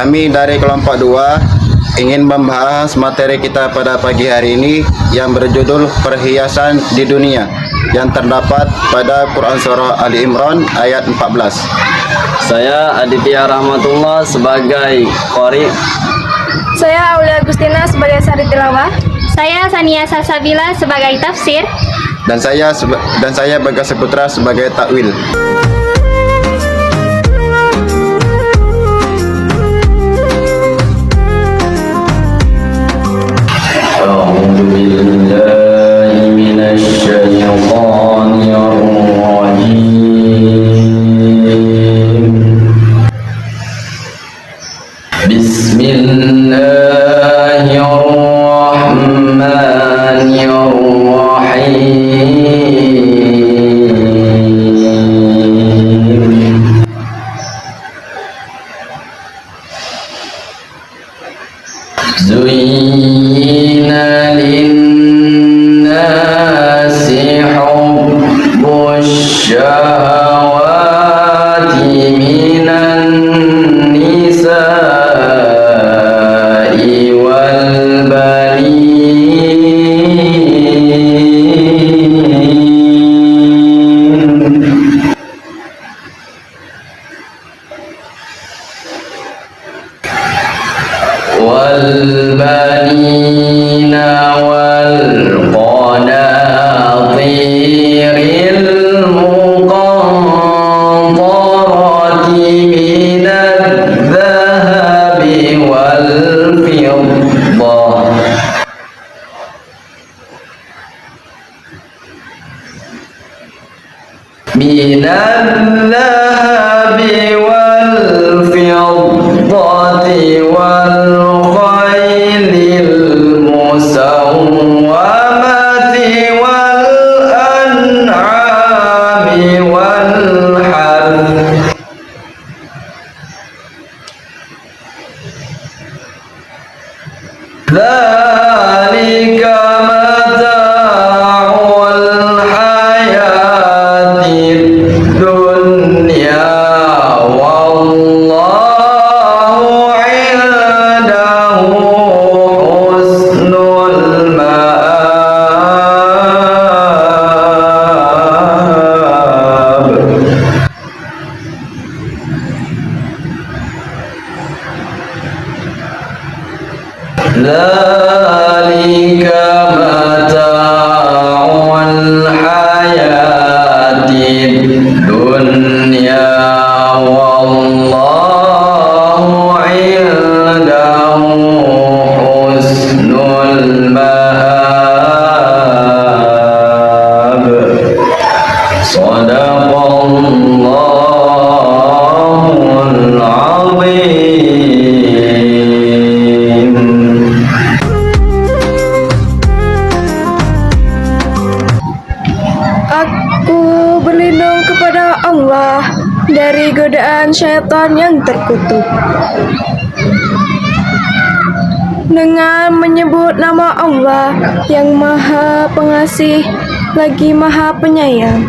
Kami dari kelompok 2 ingin membahas materi kita pada pagi hari ini yang berjudul perhiasan di dunia yang terdapat pada Quran Surah Ali Imran ayat 14. Saya Aditya Rahmatullah sebagai Qori. Saya Aulia Agustina sebagai Sari Tilawah. Saya Sania Salsabila sebagai tafsir. Dan saya Bagas Saputra sebagai takwil. A'udzu billahi minasy syaithanir rajim. Bismillahirrahmanirrahim. Zuyyina lin-nasi hubbush syahawati minan nisa'i wal banin والبنين والقناطير المقنطرة من الذهب والفضة من الذهب والفضة والخيل المسومة والأنعام والحرث ذلك متاع الحياة الدنيا والله عنده حسن المآب. ذلك متاع الحياة الدنيا والله عنده حسن المآب. صدق الله العظيم. Aku berlindung kepada Allah dari godaan syaitan yang terkutuk. Dengan menyebut nama Allah yang Maha Pengasih lagi Maha Penyayang.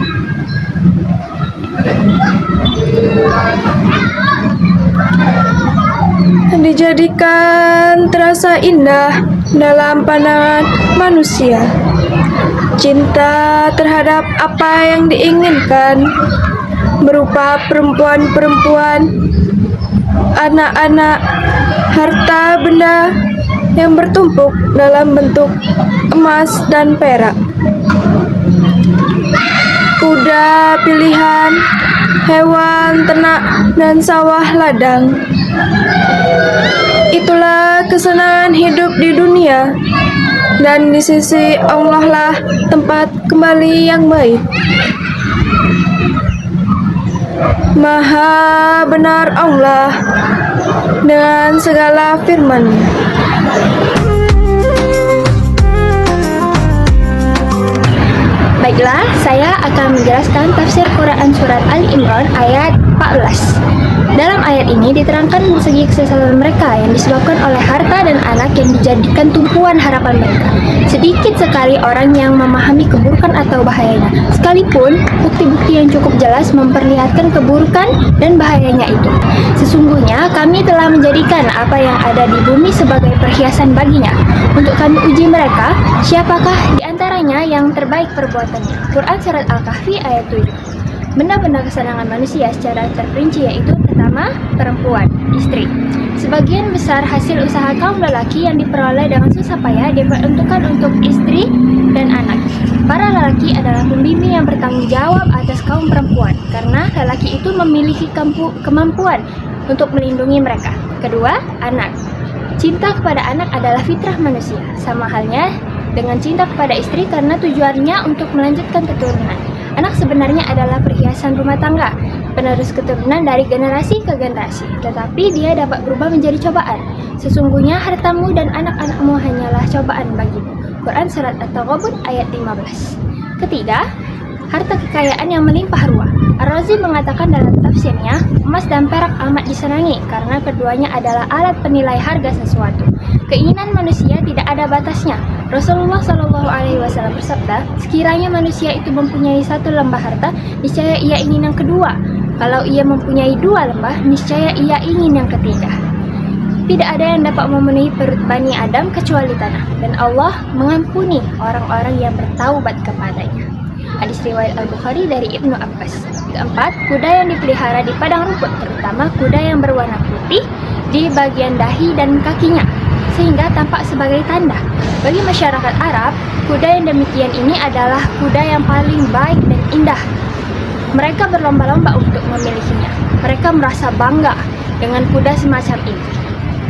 Dijadikan terasa indah dalam pandangan manusia. Cinta terhadap apa yang diinginkan berupa perempuan-perempuan, anak-anak, harta benda yang bertumpuk dalam bentuk emas dan perak, kuda pilihan, hewan ternak, dan sawah ladang. Itulah kesenangan hidup di dunia, dan di sisi Allah lah tempat kembali yang baik. Maha benar Allah dengan segala firman-Nya. Baiklah, saya akan menjelaskan tafsir Quran Surat Ali Imran ayat 14. Dalam ayat ini diterangkan segi kesesatan mereka yang disebabkan oleh harta dan anak yang dijadikan tumpuan harapan mereka. Sedikit sekali orang yang memahami keburukan atau bahayanya, sekalipun bukti-bukti yang cukup jelas memperlihatkan keburukan dan bahayanya itu. Sesungguhnya kami telah menjadikan apa yang ada di bumi sebagai perhiasan baginya, untuk kami uji mereka, siapakah di antaranya yang terbaik perbuatannya. Quran Surat Al-Kahfi ayat 7. Benda-benda kesenangan manusia secara terperinci yaitu pertama, perempuan, istri. Sebagian besar hasil usaha kaum lelaki yang diperoleh dengan susah payah diperuntukkan untuk istri dan anak. Para lelaki adalah pembimbing yang bertanggung jawab atas kaum perempuan, karena lelaki itu memiliki kemampuan untuk melindungi mereka. Kedua, anak. Cinta kepada anak adalah fitrah manusia, sama halnya dengan cinta kepada istri karena tujuannya untuk melanjutkan keturunan. Anak sebenarnya adalah perhiasan rumah tangga, penerus keturunan dari generasi ke generasi, tetapi dia dapat berubah menjadi cobaan. Sesungguhnya hartamu dan anak-anakmu hanyalah cobaan bagimu. Quran Surat At-Taghabun ayat 15. Ketiga, harta kekayaan yang melimpah ruah. Ar-Razi mengatakan dalam tafsirnya, emas dan perak amat disenangi karena keduanya adalah alat penilai harga sesuatu. Keinginan manusia tidak ada batasnya. Rasulullah SAW bersabda, sekiranya manusia itu mempunyai satu lembah harta, niscaya ia ingin yang kedua. Kalau ia mempunyai dua lembah, niscaya ia ingin yang ketiga. Tidak ada yang dapat memenuhi perut Bani Adam kecuali tanah, dan Allah mengampuni orang-orang yang bertaubat kepadanya. Hadis riwayat Al-Bukhari dari Ibnu Abbas. Keempat, kuda yang dipelihara di padang rumput, terutama kuda yang berwarna putih di bagian dahi dan kakinya, sehingga tampak sebagai tanda. Bagi masyarakat Arab, kuda yang demikian ini adalah kuda yang paling baik dan indah. Mereka berlomba-lomba untuk memilikinya. Mereka merasa bangga dengan kuda semacam ini,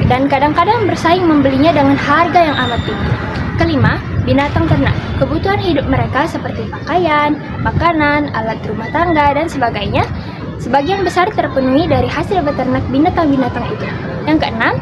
dan kadang-kadang bersaing membelinya dengan harga yang amat tinggi. Kelima, binatang ternak. Kebutuhan hidup mereka seperti pakaian, makanan, alat rumah tangga, dan sebagainya, sebagian besar terpenuhi dari hasil beternak binatang-binatang itu. Yang keenam,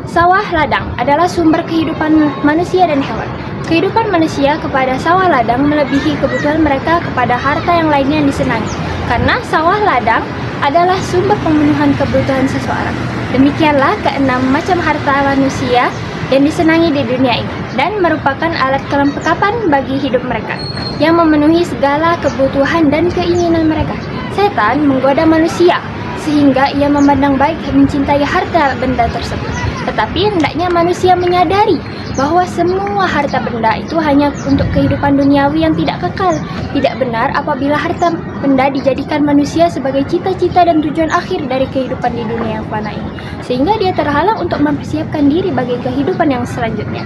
sawah ladang adalah sumber kehidupan manusia dan hewan. Kehidupan manusia kepada sawah ladang melebihi kebutuhan mereka kepada harta yang lainnya yang disenangi, karena sawah ladang adalah sumber pemenuhan kebutuhan seseorang. Demikianlah keenam macam harta manusia yang disenangi di dunia ini, dan merupakan alat kelengkapan bagi hidup mereka, yang memenuhi segala kebutuhan dan keinginan mereka. Setan menggoda manusia, sehingga ia memandang baik mencintai harta benda tersebut. Tetapi hendaknya manusia menyadari bahwa semua harta benda itu hanya untuk kehidupan duniawi yang tidak kekal. Tidak benar apabila harta benda dijadikan manusia sebagai cita-cita dan tujuan akhir dari kehidupan di dunia yang fana ini, sehingga dia terhalang untuk mempersiapkan diri bagi kehidupan yang selanjutnya,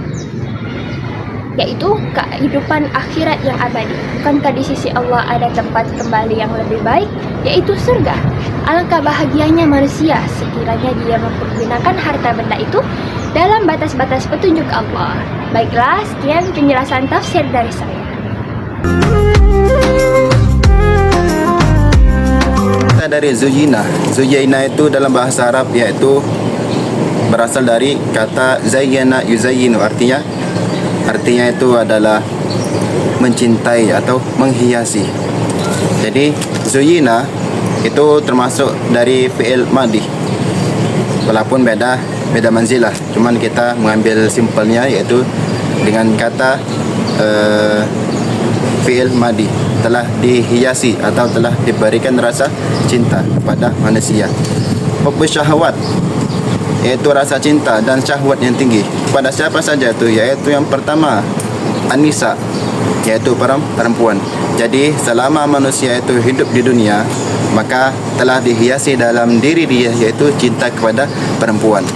yaitu kehidupan akhirat yang abadi. Bukankah di sisi Allah ada tempat kembali yang lebih baik, yaitu surga? Alangkah bahagianya manusia sekiranya dia mempergunakan harta benda itu dalam batas-batas petunjuk Allah. Baiklah, sekian penjelasan tafsir dari saya. Kita dari Zuyina. Zuyina itu dalam bahasa Arab yaitu berasal dari kata zayyana yuzayyinu, artinya itu adalah mencintai atau menghiasi. Jadi Zuyina itu termasuk dari fi'il madi, walaupun beda manzilah, cuman kita mengambil simpelnya yaitu dengan kata fi'il madi, telah dihiasi atau telah diberikan rasa cinta kepada manusia. Hubbu syahwat, yaitu rasa cinta dan syahwat yang tinggi pada siapa saja itu, yaitu yang pertama An-Nisa, yaitu perempuan. Jadi selama manusia itu hidup di dunia, maka telah dihiasi dalam diri dia yaitu cinta kepada perempuan.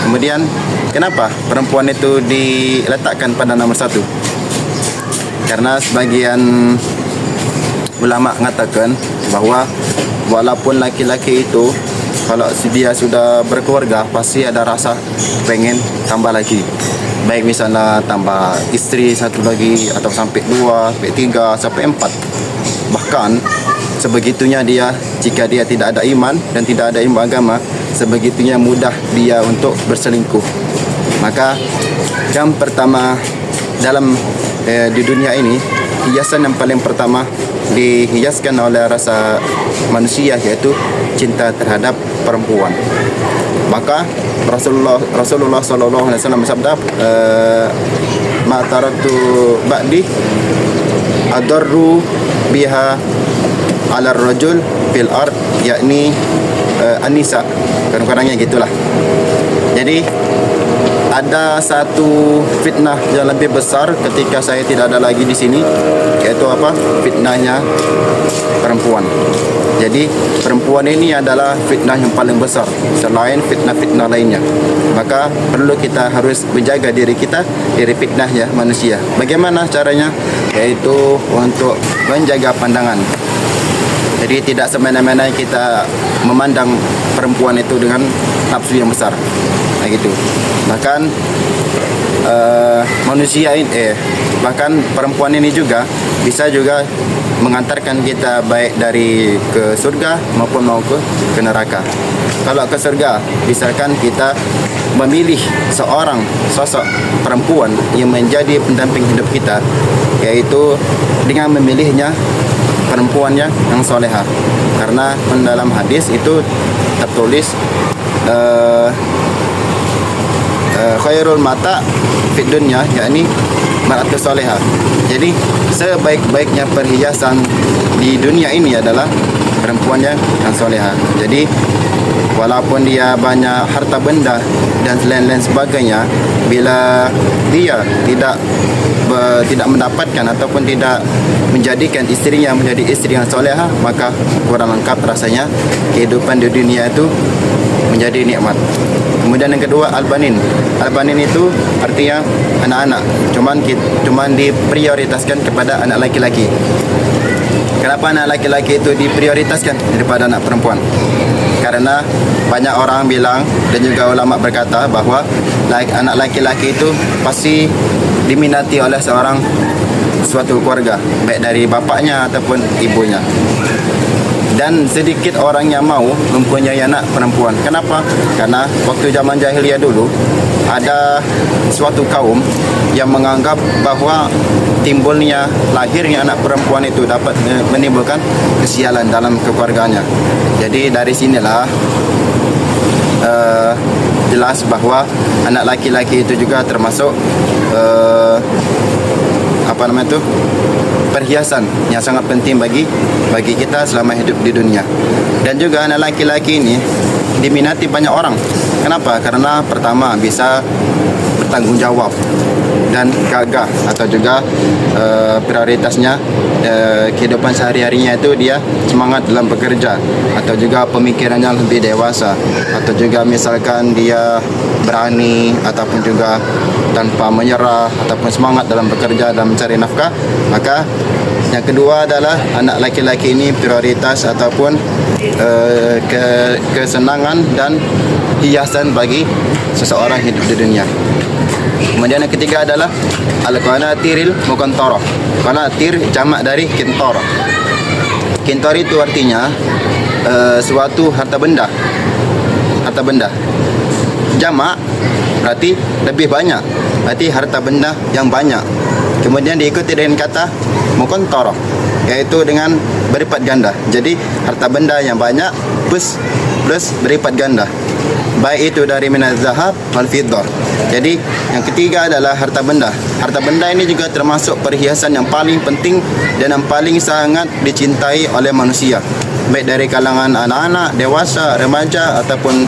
Kemudian kenapa perempuan itu diletakkan pada nomor satu? Karena sebagian ulama mengatakan bahwa walaupun laki-laki itu kalau dia sudah berkeluarga pasti ada rasa pengen tambah lagi, baik misalnya tambah istri satu lagi atau sampai 2, sampai 3, sampai 4. Bahkan sebegitunya dia, jika dia tidak ada iman dan tidak ada ilmu agama, sebegitunya mudah dia untuk berselingkuh. Maka yang pertama dalam di dunia ini, hiasan yang paling pertama dihiaskan oleh rasa manusia, yaitu cinta terhadap perempuan. Maka Rasulullah sallallahu alaihi wasallam bersabda, ma taraktu ba'di adarru biha ala rajul fil ard, yakni an-nisa, kadang-kadangnya gitulah. Jadi ada satu fitnah yang lebih besar ketika saya tidak ada lagi di sini, yaitu apa? Fitnahnya perempuan. Jadi perempuan ini adalah fitnah yang paling besar selain fitnah-fitnah lainnya. Maka perlu kita harus menjaga diri kita dari fitnahnya manusia. Bagaimana caranya? Yaitu untuk menjaga pandangan. Jadi tidak semena-mena kita memandang perempuan itu dengan nafsu yang besar. Nah gitu. Bahkan manusia ini, bahkan perempuan ini juga bisa juga mengantarkan kita baik dari ke surga maupun mau ke neraka. Kalau ke surga, misalkan kita memilih seorang sosok perempuan yang menjadi pendamping hidup kita, yaitu dengan memilihnya perempuannya yang soleha. Karena dalam hadis itu tertulis khairul mata fid dunya, yakni mar'atu soleha. Jadi sebaik-baiknya perhiasan di dunia ini adalah perempuan yang soleha. Jadi walaupun dia banyak harta benda dan lain-lain sebagainya, bila dia tidak mendapatkan ataupun tidak menjadikan istrinya menjadi istri yang soleha, maka kurang lengkap rasanya kehidupan di dunia itu menjadi nikmat. Kemudian yang kedua, al-banin. Al-banin itu artinya anak-anak. Cuman diprioritaskan kepada anak laki-laki. Kenapa anak laki-laki itu diprioritaskan daripada anak perempuan? Karena banyak orang bilang dan juga ulama berkata bahawa anak laki-laki itu pasti diminati oleh suatu keluarga, baik dari bapaknya ataupun ibunya. Dan sedikit orang yang mau mempunyai anak perempuan. Kenapa? Karena waktu zaman jahiliyah dulu ada suatu kaum yang menganggap bahawa timbulnya lahirnya anak perempuan itu dapat menimbulkan kesialan dalam keluarganya. Jadi dari sinilah jelas bahawa anak laki-laki itu juga termasuk perhiasan yang sangat penting bagi kita selama hidup di dunia. Dan juga anak laki-laki ini diminati banyak orang. Kenapa? Karena pertama bisa bertanggungjawab dan gagah, atau juga prioritasnya kehidupan sehari-harinya itu dia semangat dalam bekerja, atau juga pemikirannya lebih dewasa, atau juga misalkan dia berani ataupun juga tanpa menyerah ataupun semangat dalam bekerja dan mencari nafkah. Maka yang kedua adalah anak laki-laki ini prioritas ataupun kesenangan dan hiasan bagi seseorang hidup di dunia. Kemudian yang ketiga adalah al-qanatiril muqantarah. Qanatir jamak dari kintar. Kintar itu artinya suatu harta benda. Harta benda. Jamak berarti lebih banyak. Berarti harta benda yang banyak. Kemudian diikuti dengan kata muqantarah, yaitu dengan berlipat ganda. Jadi harta benda yang banyak plus berlipat ganda, baik itu dari minaz zahab wal fiddah. Jadi yang ketiga adalah harta benda. Harta benda ini juga termasuk perhiasan yang paling penting dan yang paling sangat dicintai oleh manusia, baik dari kalangan anak-anak, dewasa, remaja ataupun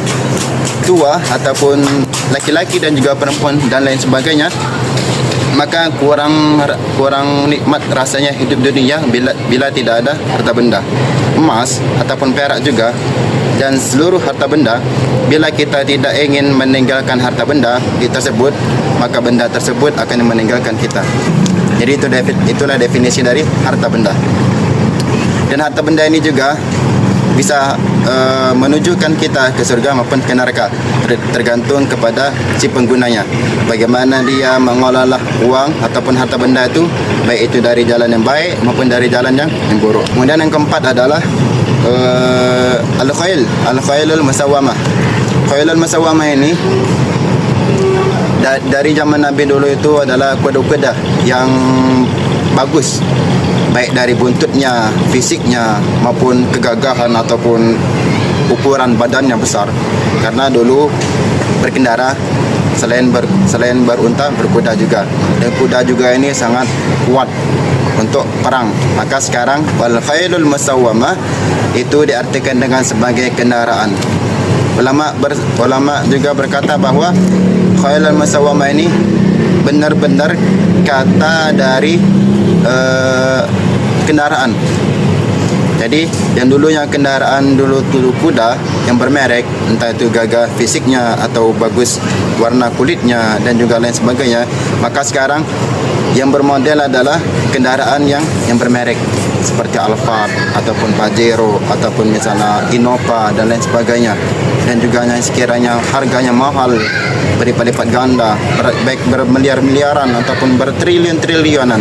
tua, ataupun laki-laki dan juga perempuan dan lain sebagainya. Maka kurang nikmat rasanya hidup dunia bila tidak ada harta benda. Emas ataupun perak juga, dan seluruh harta benda, bila kita tidak ingin meninggalkan harta benda tersebut, maka benda tersebut akan meninggalkan kita. Jadi itulah definisi dari harta benda. Dan harta benda ini juga bisa menunjukkan kita ke surga maupun ke neraka, tergantung kepada si penggunanya, bagaimana dia mengolah uang ataupun harta benda itu, baik itu dari jalan yang baik maupun dari jalan yang buruk. Kemudian yang keempat adalah al-khailul musawwamah. Khailul musawwamah ini dari zaman Nabi dulu itu adalah kuda-kuda yang bagus, baik dari buntutnya, fisiknya maupun kegagahan ataupun ukuran badannya besar. Karena dulu berkendara selain berunta, berkuda juga, dan kuda juga ini sangat kuat untuk perang. Maka sekarang wal khailul musawwamah itu diartikan dengan sebagai kendaraan. Ulama juga berkata bahawa khailul musawwamah ini benar-benar kata dari kendaraan. Jadi yang kendaraan dulu kuda yang bermerek, entah itu gagah fisiknya atau bagus warna kulitnya dan juga lain sebagainya. Maka sekarang yang bermodel adalah kendaraan yang bermerek seperti Alphard ataupun Pajero ataupun misalnya Innova dan lain sebagainya. Dan juga yang sekiranya harganya mahal berlipat-lipat ganda, baik bermiliar-miliaran ataupun bertriliun-triliunan.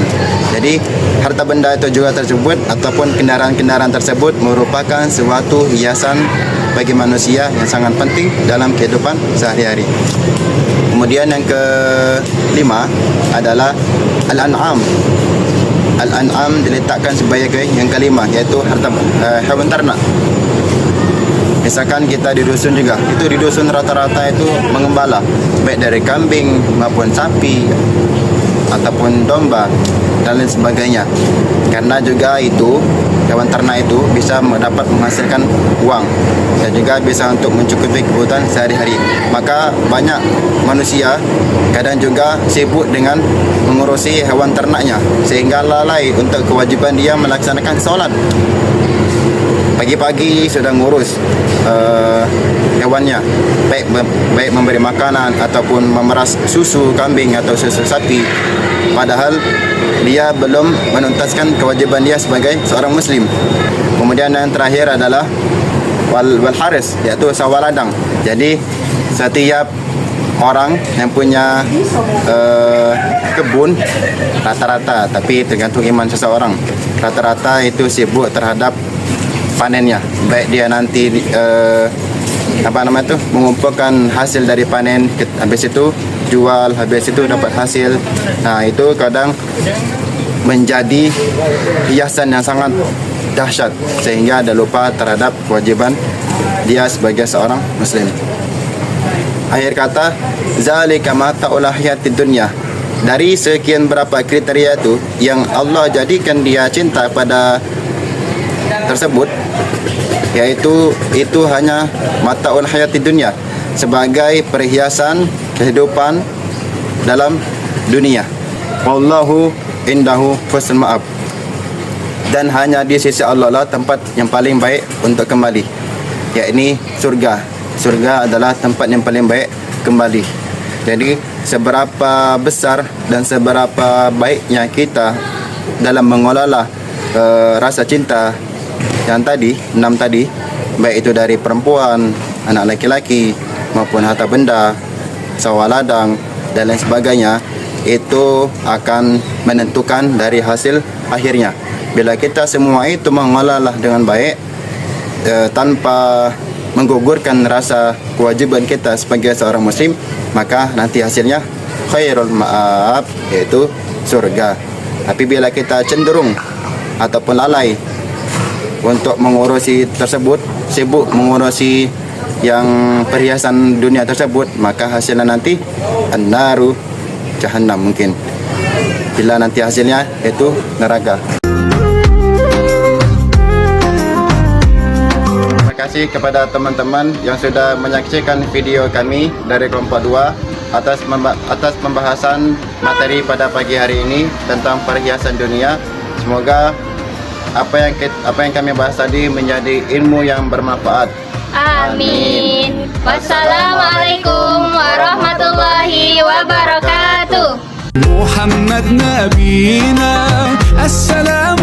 Jadi harta benda itu juga tersebut ataupun kendaraan-kendaraan tersebut merupakan suatu hiasan bagi manusia yang sangat penting dalam kehidupan sehari-hari. Kemudian yang kelima adalah al-an'am. Al-an'am diletakkan sebagai yang kelima, iaitu harta hewan ternak. Misalkan kita di dusun juga, itu di dusun rata-rata itu mengembala baik dari kambing maupun sapi ataupun domba dan lain sebagainya. Karena juga itu hewan ternak itu bisa dapat menghasilkan uang dan juga bisa untuk mencukupi kebutuhan sehari-hari. Maka banyak manusia kadang juga sibuk dengan mengurusi hewan ternaknya sehingga lalai untuk kewajiban dia melaksanakan solat. Pagi-pagi sudah ngurus hewannya, baik memberi makanan ataupun memeras susu kambing atau susu sapi, padahal dia belum menuntaskan kewajiban dia sebagai seorang muslim. Kemudian yang terakhir adalah wal haris, iaitu sawah ladang. Jadi setiap orang yang punya kebun rata-rata, tapi tergantung iman seseorang, rata-rata itu sibuk terhadap panennya, baik dia nanti mengumpulkan hasil dari panen, habis itu jual, habis itu dapat hasil. Nah, itu kadang menjadi hiasan yang sangat dahsyat sehingga ada lupa terhadap kewajiban dia sebagai seorang muslim. Akhir kata, zalika mata'ul hayatid dunya. Dari sekian berapa kriteria itu yang Allah jadikan dia cinta pada tersebut, yaitu itu hanya mata'ul hayatid dunya, sebagai perhiasan kehidupan dalam dunia. Wallahu indahu husnul ma'ab. Dan hanya di sisi Allah lah tempat yang paling baik untuk kembali, yakni surga. Surga adalah tempat yang paling baik kembali. Jadi seberapa besar dan seberapa baiknya kita dalam mengelola rasa cinta yang tadi, 6 tadi, baik itu dari perempuan, anak laki-laki maupun harta benda, sawah ladang dan lain sebagainya, itu akan menentukan dari hasil akhirnya. Bila kita semua itu mengelola dengan baik, tanpa menggugurkan rasa kewajiban kita sebagai seorang muslim, maka nanti hasilnya khairul ma'ab, yaitu surga. Tapi bila kita cenderung ataupun lalai untuk mengurusi tersebut, sibuk mengurusi yang perhiasan dunia tersebut, maka hasilnya nanti an-naru jahannam mungkin. Bila nanti hasilnya itu neraka. Terima kasih kepada teman-teman yang sudah menyaksikan video kami dari kelompok 2 atas pembahasan materi pada pagi hari ini tentang perhiasan dunia. Semoga apa yang kami bahas tadi menjadi ilmu yang bermanfaat. Amin. Wassalamualaikum warahmatullahi wabarakatuh. محمد نبينا السلام